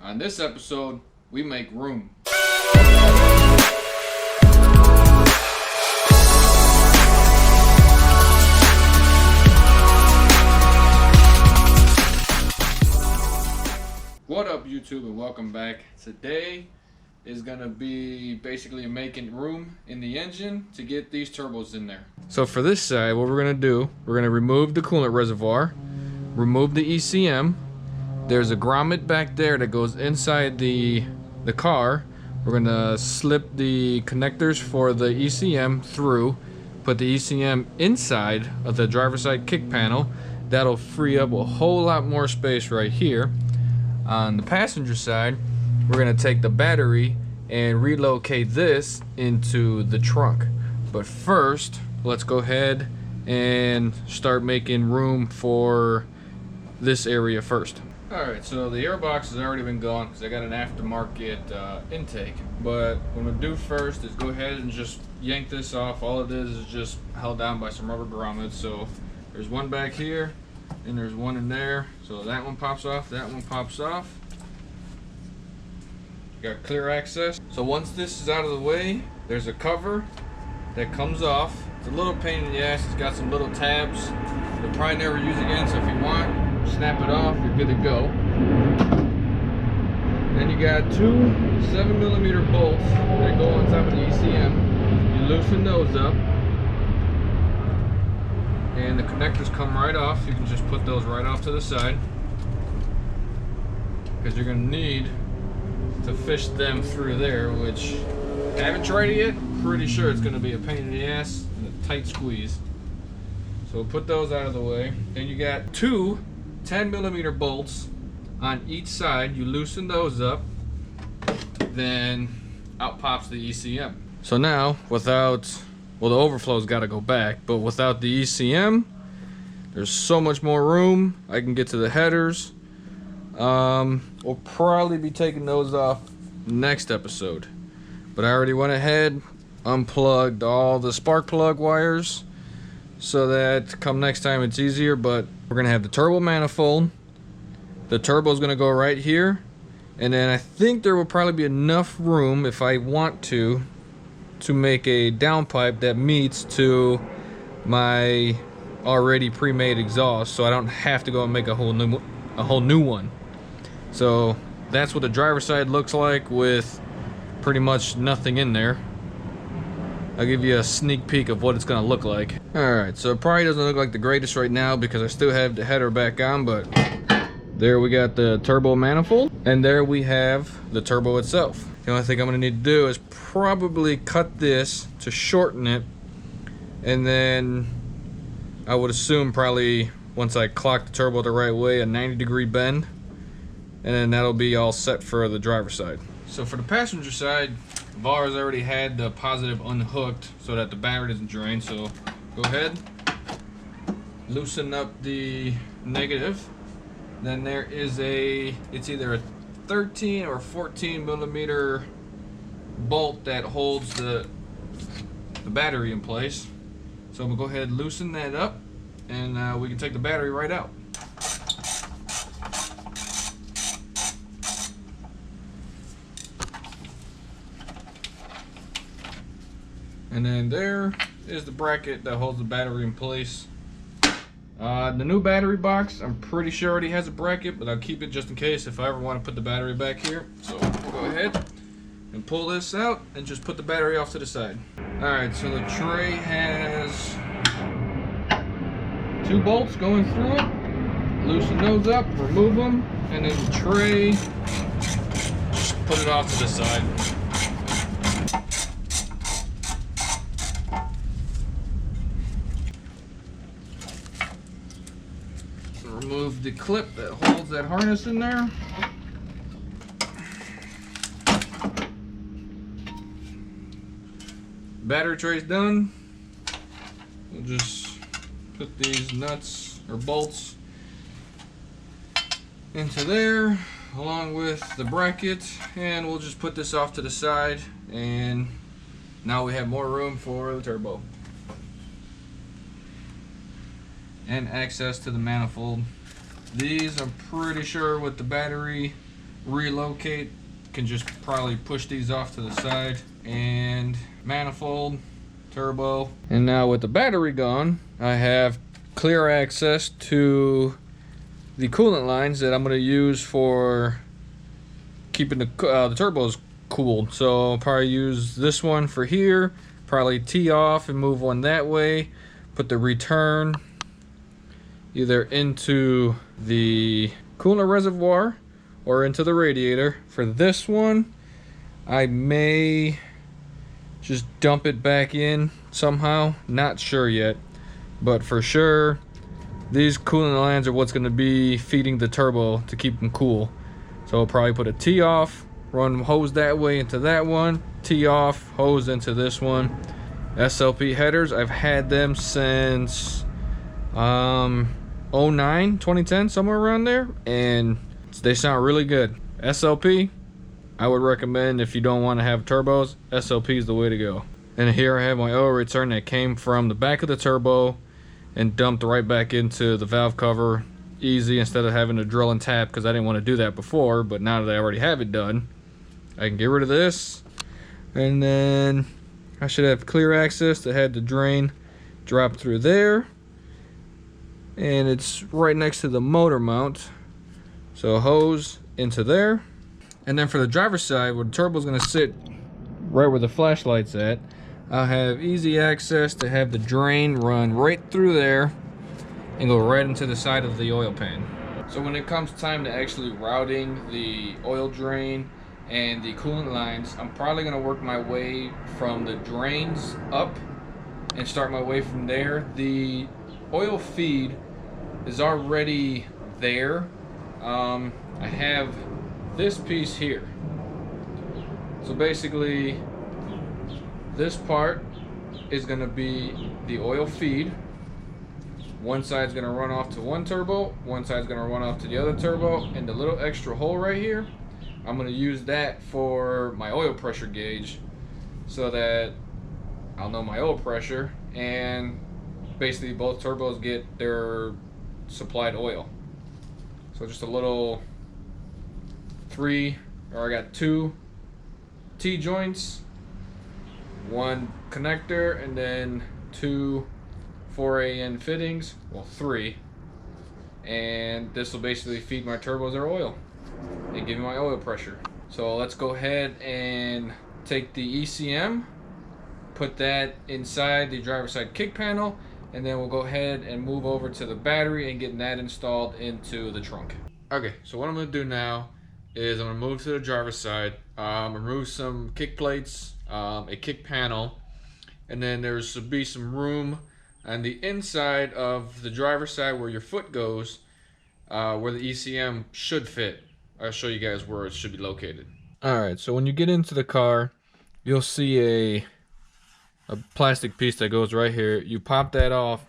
On this episode, we make room. What up, YouTube, and welcome back. Today is gonna be basically making room in the engine to get these turbos in there. So for this side, what we're gonna do, we're gonna remove the coolant reservoir, remove the ECM. There's a grommet back there that goes inside the car. We're gonna slip the connectors for the ECM through, put the ECM inside of the driver's side kick panel. That'll free up a whole lot more space right here. On the passenger side, we're gonna take the battery and relocate this into the trunk. But first, let's go ahead and start making room for this area first. Alright, so the airbox has already been gone because I got an aftermarket intake. But what I'm going to do first is go ahead and just yank this off. All it is just held down by some rubber grommets. So there's one back here and there's one in there. So that one pops off, that one pops off. Got clear access. So once this is out of the way, there's a cover that comes off. It's a little pain in the ass. It's got some little tabs. You'll probably never use again, so if you want, snap it off, you're good to go. Then you got two 7mm bolts that go on top of the ECM. You loosen those up, and the connectors come right off. You can just put those right off to the side, because you're going to need to fish them through there, which I haven't tried it yet. Pretty sure it's going to be a pain in the ass and a tight squeeze. So we'll put those out of the way. Then you got two 10mm bolts on each side. You loosen those up, then out pops the ECM. So now, without, well, the overflow's got to go back, but without the ECM, there's so much more room. I can get to the headers. We'll probably be taking those off next episode, but I already went ahead, unplugged all the spark plug wires so that come next time it's easier. But we're gonna have the turbo manifold. The turbo is gonna go right here, and then I think there will probably be enough room, if I want to make a downpipe that meets to my already pre-made exhaust, so I don't have to go and make a whole new one. So that's what the driver's side looks like with pretty much nothing in there. I'll give you a sneak peek of what it's gonna look like. Alright, so it probably doesn't look like the greatest right now because I still have the header back on, but there we got the turbo manifold, and there we have the turbo itself. The only thing I'm gonna need to do is probably cut this to shorten it, and then I would assume probably once I clock the turbo the right way, a 90-degree bend, and then that'll be all set for the driver's side. So for the passenger side, VAR's already had the positive unhooked so that the battery doesn't drain. So go ahead, loosen up the negative. Then there is it's either a 13 or 14mm bolt that holds the battery in place. So I'm gonna go ahead and loosen that up, and we can take the battery right out. And then there is the bracket that holds the battery in place. The new battery box, I'm pretty sure already has a bracket, but I'll keep it just in case if I ever want to put the battery back here. So we'll go ahead and pull this out and just put the battery off to the side. Alright, so the tray has two bolts going through it. Loosen those up, remove them, and then the tray, just put it off to the side. Remove the clip that holds that harness in there. Battery tray's done. We'll just put these nuts or bolts into there along with the bracket, and we'll just put this off to the side, and now we have more room for the turbo and access to the manifold. These, I'm pretty sure with the battery relocate, can just probably push these off to the side. And manifold, turbo. And now with the battery gone, I have clear access to the coolant lines that I'm going to use for keeping the turbos cooled. So I'll probably use this one for here, probably tee off and move one that way, put the return either into the coolant reservoir or into the radiator. For this one, I may just dump it back in somehow, not sure yet, but for sure these coolant lines are what's going to be feeding the turbo to keep them cool. So I'll probably put a tee off, run hose that way into that one, tee off, hose into this one. SLP headers, I've had them since 09, 2010, somewhere around there, and they sound really good. SLP, I would recommend if you don't want to have turbos, SLP is the way to go. And here I have my oil return that came from the back of the turbo and dumped right back into the valve cover. Easy, instead of having to drill and tap, because I didn't want to do that before, but now that I already have it done, I can get rid of this. And then I should have clear access to have the drain drop through there. And it's right next to the motor mount. So hose into there. And then for the driver's side, where the turbo is going to sit right where the flashlight's at, I'll have easy access to have the drain run right through there and go right into the side of the oil pan. So when it comes time to actually routing the oil drain and the coolant lines, I'm probably going to work my way from the drains up and start my way from there. The oil feed is already there. I have this piece here. So basically this part is going to be the oil feed. One side's going to run off to one turbo, one side's going to run off to the other turbo, and the little extra hole right here, I'm going to use that for my oil pressure gauge so that I'll know my oil pressure, and basically both turbos get their supplied oil. So just a little I got 2 T-joints, 1 connector, and then 2 4AN fittings, well 3, and this will basically feed my turbos their oil and give me my oil pressure. So let's go ahead and take the ECM, put that inside the driver's side kick panel, and then we'll go ahead and move over to the battery and get that installed into the trunk. Okay, so what I'm going to do now is I'm going to move to the driver's side, remove some kick plates, a kick panel, and then there should be some room on the inside of the driver's side where your foot goes, where the ECM should fit. I'll show you guys where it should be located. Alright, so when you get into the car, you'll see a plastic piece that goes right here. You pop that off,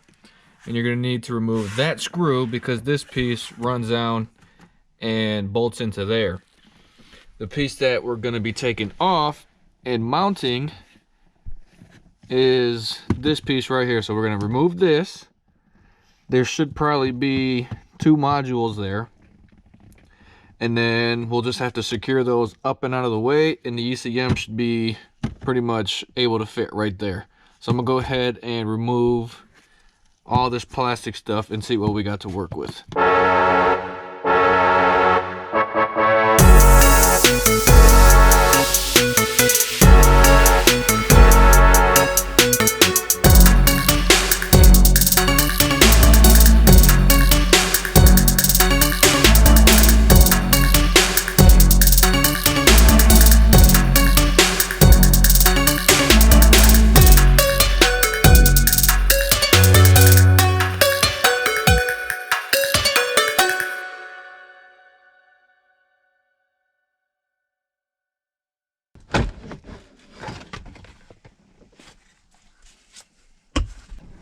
and you're going to need to remove that screw because this piece runs down and bolts into there. The piece that we're going to be taking off and mounting is this piece right here. So we're going to remove this. There should probably be 2 modules there, and then we'll just have to secure those up and out of the way, and the ECM should be pretty much able to fit right there. So I'm gonna go ahead and remove all this plastic stuff and see what we got to work with.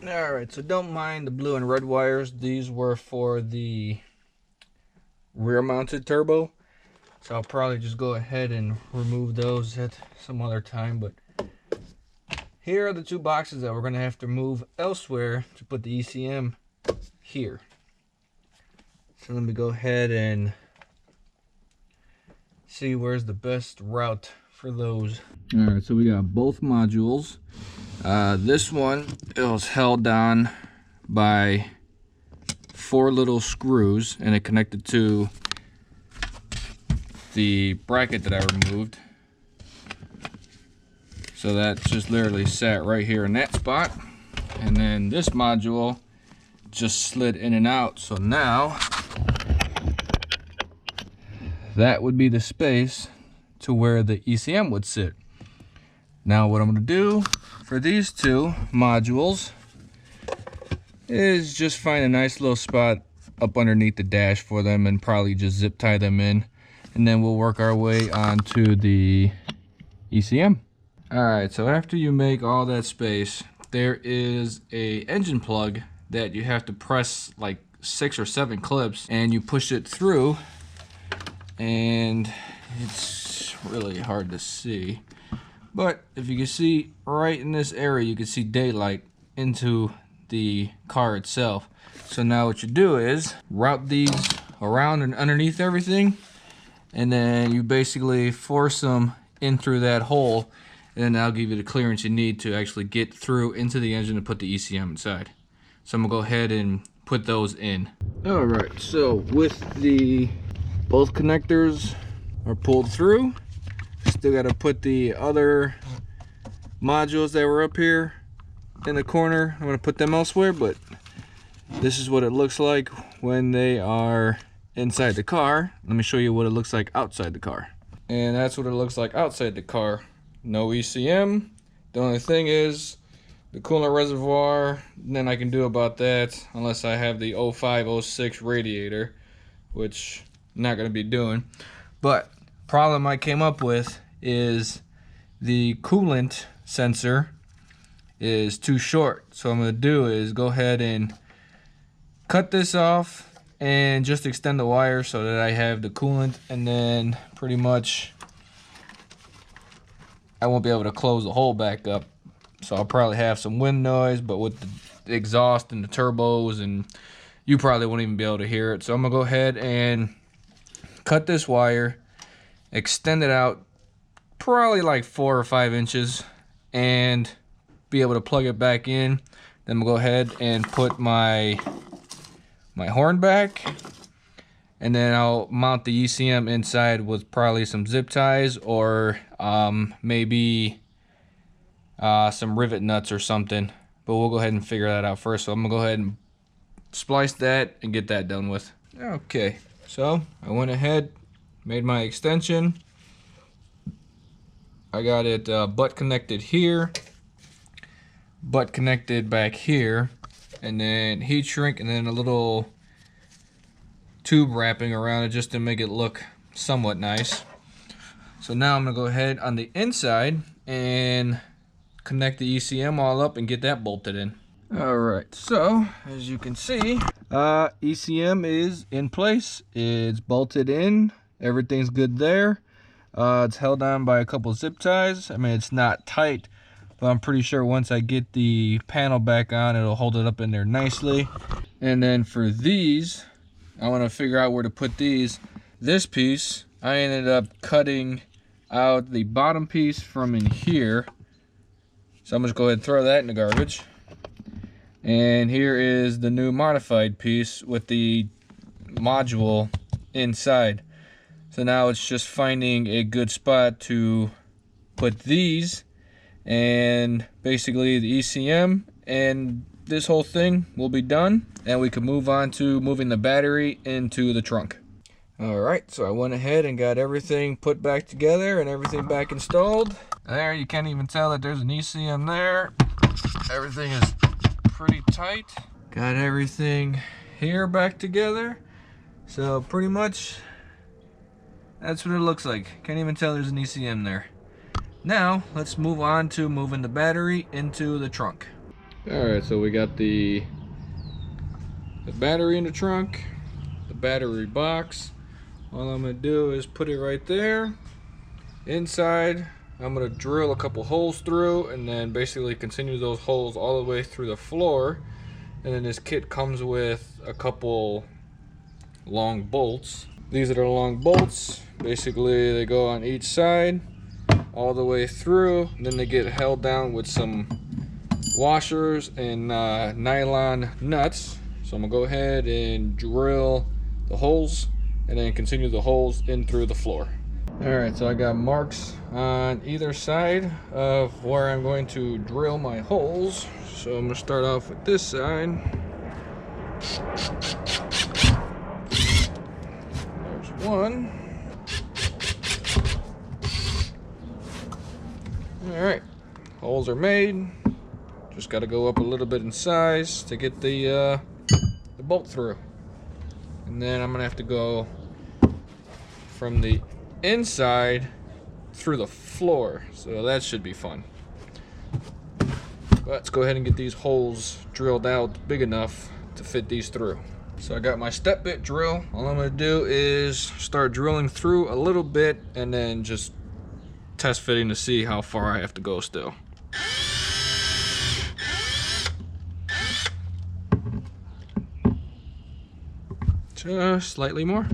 Alright, so don't mind the blue and red wires. These were for the rear mounted turbo. So I'll probably just go ahead and remove those at some other time. But here are the 2 boxes that we're going to have to move elsewhere to put the ECM here. So let me go ahead and see where's the best route for those. All right, so we got both modules. This one is held down by 4 little screws, and it connected to the bracket that I removed. So that just literally sat right here in that spot. And then this module just slid in and out. So now that would be the space to where the ECM would sit. Now what I'm going to do for these 2 modules is just find a nice little spot up underneath the dash for them and probably just zip tie them in. And then we'll work our way onto the ECM. Alright, so after you make all that space, there is a engine plug that you have to press like 6 or 7 clips, and you push it through, and it's really hard to see. But if you can see right in this area, you can see daylight into the car itself. So now what you do is route these around and underneath everything, and then you basically force them in through that hole, and then that'll give you the clearance you need to actually get through into the engine and put the ECM inside. So I'm gonna go ahead and put those in. All right, so with the both connectors are pulled through, still gotta put the other modules that were up here in the corner. I'm gonna put them elsewhere, but this is what it looks like when they are inside the car. Let me show you what it looks like outside the car. And that's what it looks like outside the car. No ECM. The only thing is the coolant reservoir. Then I can do about that unless I have the 05-06 radiator, which I'm not going to be doing. But problem I came up with is the coolant sensor is too short. So what I'm going to do is go ahead and cut this off and just extend the wire so that I have the coolant, and then pretty much I won't be able to close the hole back up. So I'll probably have some wind noise, but with the exhaust and the turbos, and you probably won't even be able to hear it. So I'm gonna go ahead and cut this wire, extend it out probably like 4 or 5 inches, and be able to plug it back in. Then I'm gonna go ahead and put my horn back, and then I'll mount the ECM inside with probably some zip ties or maybe some rivet nuts or something, but we'll go ahead and figure that out first. So I'm gonna go ahead and splice that and get that done with. Okay, so I went ahead, made my extension. I got it butt connected here, butt connected back here, and then heat shrink, and then a little tube wrapping around it just to make it look somewhat nice. So now I'm gonna go ahead on the inside and connect the ECM all up and get that bolted in. All right, so as you can see, ECM is in place. It's bolted in. Everything's good there. It's held on by a couple zip ties. I mean, it's not tight, but I'm pretty sure once I get the panel back on, it'll hold it up in there nicely. And then for these, I want to figure out where to put these. This piece, I ended up cutting out the bottom piece from in here. So I'm just go ahead and throw that in the garbage. And here is the new modified piece with the module inside. So now it's just finding a good spot to put these, and basically the ECM, and this whole thing will be done, and we can move on to moving the battery into the trunk. Alright, so I went ahead and got everything put back together and everything back installed. There, you can't even tell that there's an ECM there. Everything is pretty tight. Got everything here back together. So pretty much that's what it looks like. Can't even tell there's an ECM there. Now, let's move on to moving the battery into the trunk. Alright, so we got the battery in the trunk, the battery box. All I'm going to do is put it right there. Inside, I'm going to drill a couple holes through, and then basically continue those holes all the way through the floor. And then this kit comes with a couple long bolts. These are the long bolts. Basically, they go on each side all the way through. Then they get held down with some washers and nylon nuts. So I'm gonna go ahead and drill the holes and then continue the holes in through the floor. Alright, so I got marks on either side of where I'm going to drill my holes. So I'm gonna start off with this side. There's one. Alright, holes are made. Just got to go up a little bit in size to get the bolt through. And then I'm going to have to go from the inside through the floor. So that should be fun. But let's go ahead and get these holes drilled out big enough to fit these through. So I got my step bit drill. All I'm going to do is start drilling through a little bit and then just test fitting to see how far I have to go still. Just slightly more.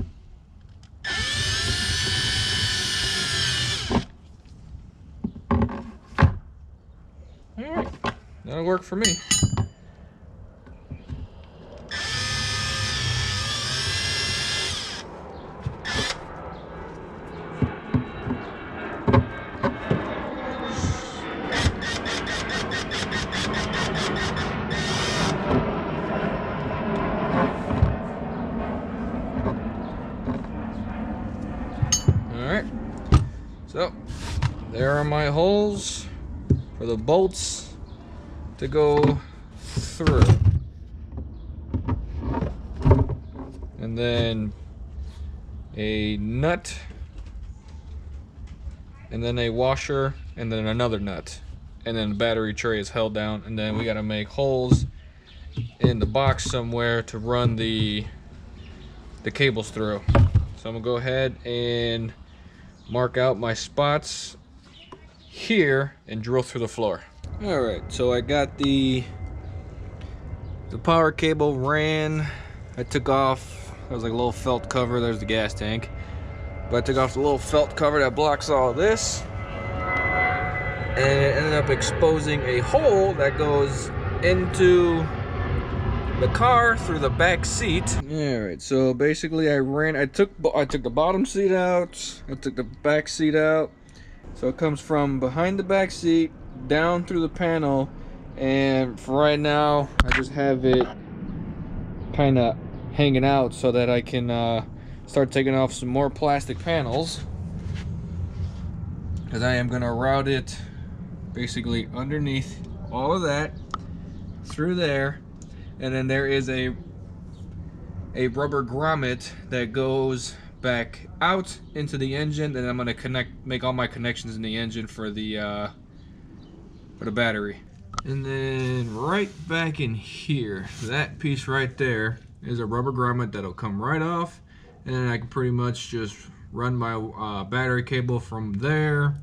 Alright, that'll work for me. Alright, so there are my holes for the bolts to go through. And then a nut, and then a washer, and then another nut. And then the battery tray is held down, and then we gotta make holes in the box somewhere to run the cables through. So I'm gonna go ahead and mark out my spots here and drill through the floor. Alright, so I got the power cable ran. I took off, there was like a little felt cover, there's the gas tank. But I took off the little felt cover that blocks all this. And it ended up exposing a hole that goes into the car through the back seat. Alright, so basically I took the bottom seat out, I took the back seat out. So it comes from behind the back seat down through the panel, and for right now I just have it kind of hanging out so that I can start taking off some more plastic panels, because I am going to route it basically underneath all of that through there. And then there is a rubber grommet that goes back out into the engine, and I'm gonna make all my connections in the engine for the battery. And then right back in here, that piece right there is a rubber grommet that'll come right off, and then I can pretty much just run my battery cable from there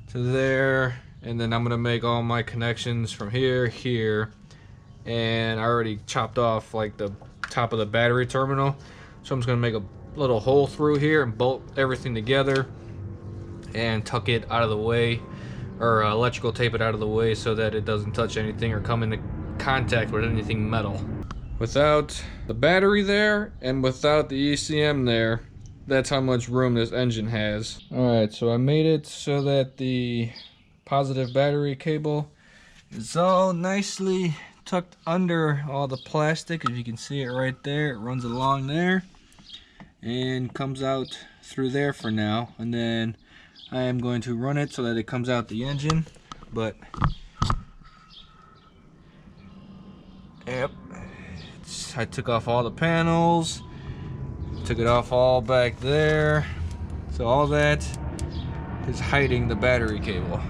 to there, and then I'm gonna make all my connections from here. And I already chopped off like the top of the battery terminal, so I'm just gonna make a little hole through here and bolt everything together and tuck it out of the way, or electrical tape it out of the way so that it doesn't touch anything or come into contact with anything metal. Without the battery there and without the ECM there, that's how much room this engine has. Alright, so I made it so that the positive battery cable is all nicely tucked under all the plastic. If you can see it right there, it runs along there and comes out through there for now, and then I am going to run it so that it comes out the engine. But yep, I took off all the panels, took it off all back there, so all that is hiding the battery cable.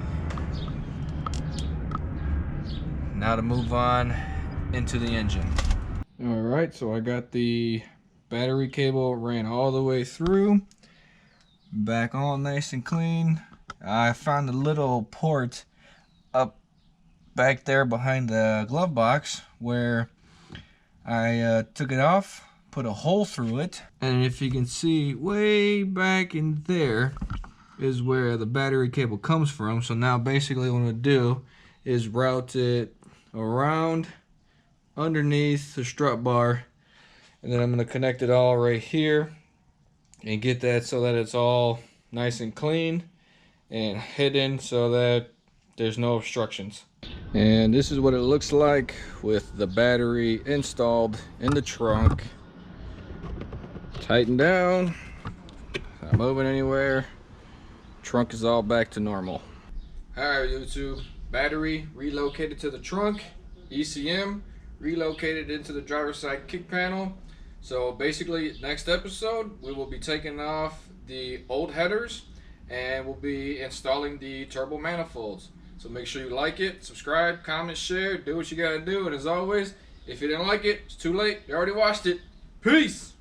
Now to move on into the engine. Alright, so I got the battery cable ran all the way through, back all nice and clean. I found a little port up back there behind the glove box where I took it off, put a hole through it. And if you can see, way back in there is where the battery cable comes from. So now basically what I'm gonna do is route it around underneath the strut bar, and then I'm gonna connect it all right here and get that so that it's all nice and clean and hidden so that there's no obstructions. And this is what it looks like with the battery installed in the trunk. Tighten down, not moving anywhere. Trunk is all back to normal. Alright YouTube, battery relocated to the trunk, ECM relocated into the driver's side kick panel. So basically next episode we will be taking off the old headers and we'll be installing the turbo manifolds. So make sure you like it, subscribe, comment, share, do what you gotta do. And as always, if you didn't like it, it's too late. You already watched it. Peace!